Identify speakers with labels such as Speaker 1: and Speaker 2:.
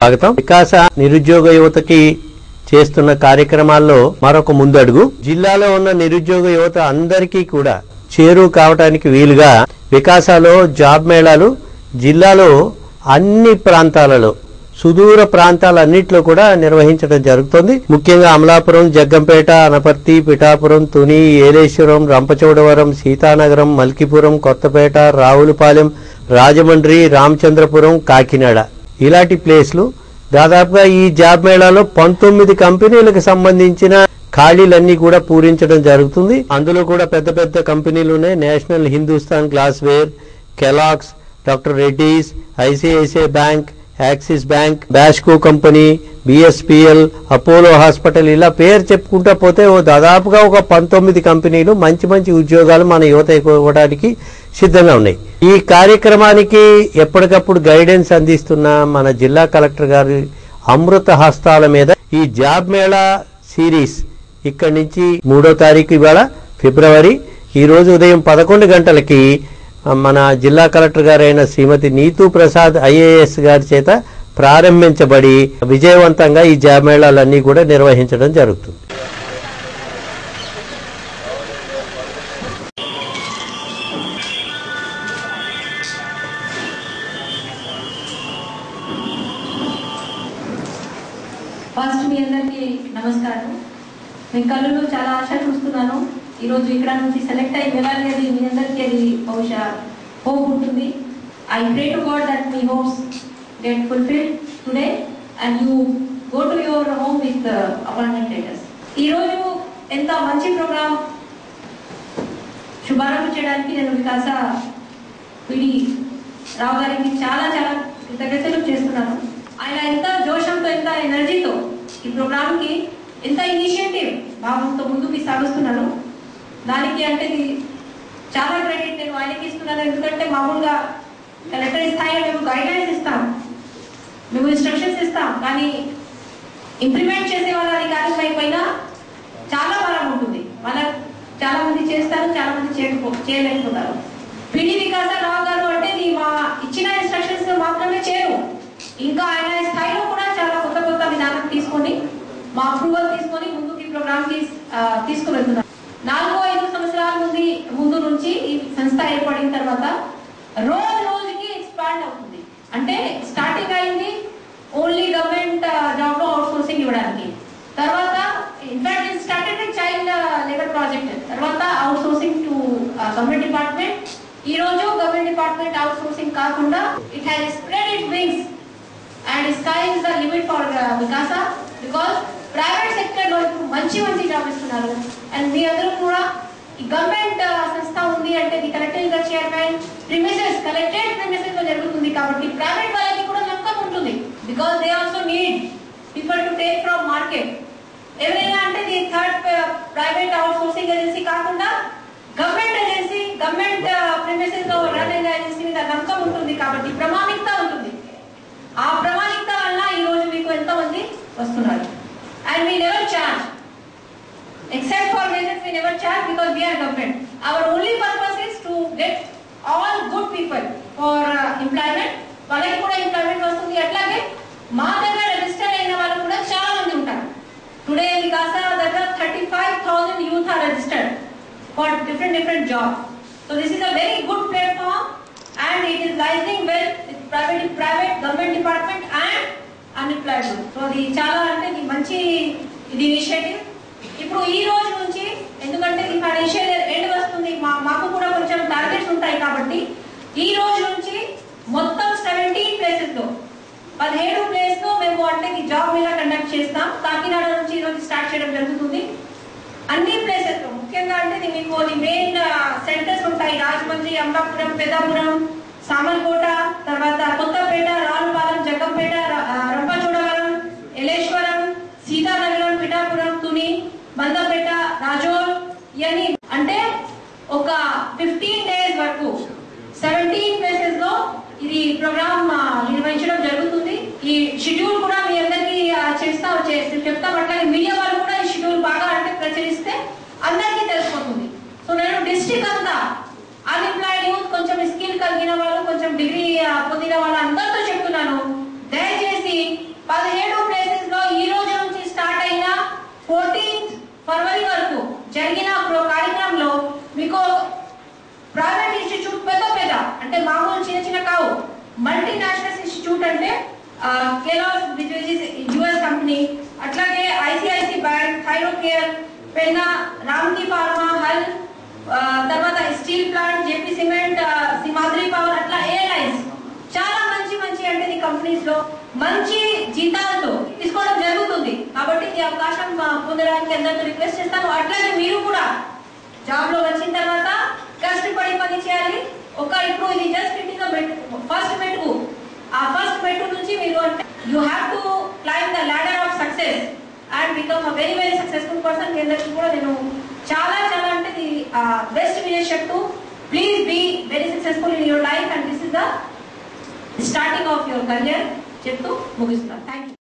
Speaker 1: స్వాగతం. వికాస నిరుద్యోగ యువతకి చేస్తున్న కార్యక్రమాల్లో మరొక ముందడుగు. జిల్లాలో ఉన్న నిరుద్యోగ యువత అందరికీ కూడా చేరువ కావడానికి వీలుగా వికాసలో జాబ్ మేళాలు జిల్లాలో అన్ని ప్రాంతాలలో సుదూర ప్రాంతాలన్నింటిలో కూడా నిర్వహించడం జరుగుతుంది. ముఖ్యంగా అమలాపురం, జగ్గంపేట, అనపర్తి, పిఠాపురం, తుని, ఏలేశ్వరం, రంపచోడవరం, సీతానగరం, మల్కిపురం, కొత్తపేట, రావులపాలెం, రాజమండ్రి, రామచంద్రపురం, కాకినాడ ఇలాంటి ప్లేస్లు. దాదాపుగా ఈ జాబ్ మేళాలో 19 కంపెనీలకు సంబంధించిన ఖాళీలన్నీ కూడా పూరించడం జరుగుతుంది. అందులో కూడా పెద్ద పెద్ద కంపెనీలు ఉన్నాయి. నేషనల్ హిందూస్థాన్ గ్లాస్వేర్, కెలాక్స్, doctor Reddy's, ICICI bank, Axis bank, బ్యాష్కో కంపెనీ, బిఎస్పిఎల్, అపోలో హాస్పిటల్ ఇలా పేరు చెప్పుకుంటా పోతే దాదాపుగా ఒక 19 కంపెనీలు మంచి మంచి ఉద్యోగాలు మన యువత ఇవ్వడానికి సిద్ధంగా ఉన్నాయి. ఈ కార్యక్రమానికి ఎప్పటికప్పుడు గైడెన్స్ అందిస్తున్న మన జిల్లా కలెక్టర్ గారి అమృత హస్తాల మీద ఈ జాబ్ మేళా సిరీస్ ఇక్కడి నుంచి 3వ తారీఖు ఇవాళ ఫిబ్రవరి ఈ రోజు ఉదయం 11 గంటలకి మన జిల్లా కలెక్టర్ గారైన శ్రీమతి నీతూ ప్రసాద్ ఐఏఎస్ గారి చేత ప్రారంభించబడి విజయవంతంగా ఈ జాబ్ మేళాలన్నీ కూడా నిర్వహించడం జరుగుతుంది.
Speaker 2: ఫస్ట్ మీ అందరికీ నమస్కారం. మీ కళ్ళలో చాలా ఆశ చూస్తున్నాను. ఈరోజు ఇక్కడ నుంచి సెలెక్ట్ అయ్యి వెళ్ళాలి అది మీ అందరికీ అది బహుశా హోప్ ఉంటుంది. I pray to God that me hopes get fulfilled today and you go to your home with appointment letters. ఈరోజు ఎంత మంచి ప్రోగ్రామ్ శుభారంభం చేయడానికి నేను వికాస పిడి రావు గారికి చాలా చాలా కృతజ్ఞతలు చేస్తున్నాను. ఆయన ఎంత జోషంతో ఎంత ఎనర్జీతో ఈ ప్రోగ్రామ్కి ఎంత ఇనిషియేటివ్ భావంతో ముందుకు సాగుస్తున్నాను. దానికి అంటే చాలా క్రెడిట్ నేను ఆయనకి ఇస్తున్నాను. ఎందుకంటే మామూలుగా కలెక్టర్ స్థాయిలో మేము గైడ్లైన్స్ ఇస్తాం, మేము ఇన్స్ట్రక్షన్స్ ఇస్తాం, కానీ ఇంప్లిమెంట్ చేసే వాళ్ళ అధికారులు అయిపోయినా చాలా భారం ఉంటుంది. వాళ్ళ చాలా మంది చేస్తారు, చాలా మంది చేయలేకపోతారు. పిడి వికాస రావు గారు అంటే మా ఇచ్చిన ఇన్స్ట్రక్షన్స్ మాత్రమే చేయరు, ఇంకా ఆయన స్థాయిలో కూడా చాలా కొత్త కొత్త విధానం తీసుకొని మా అప్రూవల్ తీసుకొని ముందుకు ఈ ప్రోగ్రామ్కి తీసుకువెళ్తున్నారు. 4-5 సంవత్సరాల ముందు నుంచి ఈ సంస్థ ఏర్పడిన తర్వాత రోజుకి ఎక్స్పాండ్ అవుతుంది. అంటే స్టార్టింగ్ అయింది ఓన్లీ గవర్నమెంట్ జాబ్ లో అవుట్ సోర్సింగ్ ఇవ్వడానికి, తర్వాత in fact it started with child labour project, తర్వాత outsourcing to government department. ఈ రోజు గవర్నమెంట్ డిపార్ట్మెంట్ అవుట్ సోర్సింగ్ కాకుండా it has spread it wings and sky is the limit for Vikasa. Because private sector లో ఇప్పుడు మంచి job ఇస్తున్నారు. And మీ అందరూ కూడా ఈ గవర్నమెంట్ సంస్థ ఉంది అంటే the collector chairman premises collected premises లో జరుగుతుంది కాబట్టి ప్రైవేట్ వాళ్ళకి కూడా నమ్మకం ఉంటుంది. Because they also need people to take from market. ఎవరైనా అంటే the third private out sourcing agency కాకుండా గవర్నమెంట్ ఏజెన్సీ, గవర్నమెంట్ ప్రిమిసెస్ లో రన్ అయిన ఏజెన్సీ మీద నమ్మకం ఉంటుంది కాబట్టి ప్రామాణికత ఉంటుంది. ఆ ప్రామాణికత వల్ల ఈ రోజు మీకు ఎంతో మంది వస్తున్నారు. And we never charge, except for visits we never charge because we are government. Our only purpose is to get all good people for employment. వాళ్ళకి కూడా ఎంప్లాయ్మెంట్ వస్తుంది. అట్లాగే మా దగ్గర రిజిస్టర్ అయిన వాళ్ళు కూడా చాలా మంది ఉంటారు. టుడే వికాస దగ్గర 35,000 youth are registered for different jobs. So this is a very good platform and it is liaising well with private government department and unemployed. So అది చాలా అంటే ఇది మంచి ఇనిషియేటివ్. ఇప్పుడు ఈ రోజు నుంచి ఎందుకంటే ఈ ఫైనాన్షియల్ ఎండ్ వస్తుంది, మాకు కూడా కొంచెం టార్గెట్స్ ఉంటాయి కాబట్టి ఈ రోజు నుంచి మొత్తం 17 ప్లేసెస్ లో 17 ప్లేస్ లో మేము అంటే ఈ జాబ్ మేళా కండక్ట్ చేస్తాం. కాకినాడ నుంచి ఈ రోజు స్టార్ట్ చేయడం జరుగుతుంది. అన్ని ప్లేసెస్ లో ముఖ్యంగా అంటే మీకు మెయిన్ సెంటర్స్ ఉంటాయి. రాజమండ్రి, అమలాపురం, పెద్దాపురం, సామర్కోట, తర్వాత కొత్తపేట, రావులపాలెం, జగ్గంపేట, రంపచోడవరం, ఏలేశ్వరం, సీతానగరం, పిఠాపురం, తుని, మందపేట, రాజోల్ ఇవన్నీ అంటే ఒక 15 days వరకు 17 ప్లేసెస్ లో ఇది ప్రోగ్రామ్ నిర్వహించడం జరుగుతుంది. ఈ షెడ్యూల్ కూడా మీ అందరికీ చెప్తాం. అట్లాగే మీడియా వాళ్ళు కూడా ఈ షెడ్యూల్ బాగా అంటే ప్రచురిస్తే అందరికీ తెలిసిపోతుంది. సో నేను డిస్ట్రిక్ట్ అంతా అన్ఎంప్లాయిడ్ యూత్, కొంచెం స్కిల్ కలిగిన వాళ్ళు, కొంచెం డిగ్రీ పొందిన వాళ్ళు అందరితో చెప్తున్నాను, దయచేసి ఫిబ్రవరి వరకు జరిగిన కార్యక్రమంలో మీకు ప్రైవేట్ ఇన్స్టిట్యూట్ పెద్ద పెద్ద అంటే మామూలు చిన్న చిన్న కావు మల్టీనేషనల్ ఇన్స్టిట్యూట్ అంటే Kellogg's which is US company, అట్లాగే ICICI bank, Thyrocare, Penna, Ramky pharma, హల్, తర్వాత steel plant, JP cement, Simhadri power, అట్లా ఎయిర్లైన్స్ చాలా మంచి మంచి అంటే ఈ కంపెనీస్ లో మంచి జీతాలతో తీసుకోవడం జరుగుతుంది. కాబట్టి ఈ అవకాశం పొందడానికి అందరితో రిక్వెస్ట్ చేస్తాను. అట్లాగే మీరు కూడా జాబ్ లో వచ్చిన తర్వాత కష్టపడి పని చేయాలి. ఇప్పుడు ఇది జస్ట్ ఫస్ట్ మెట్టు. ఆ ఫస్ట్ మెట్టు నుంచి మీరు అంటే you have to climb the ladder of success and become a very very successful person. అందరికీ కూడా నేను చాలా చాలా అంటే బెస్ట్ విషయం చెప్తూ please be very successful in your life and this is the starting of your career చెప్తూ ముగిస్తాను. Thank you.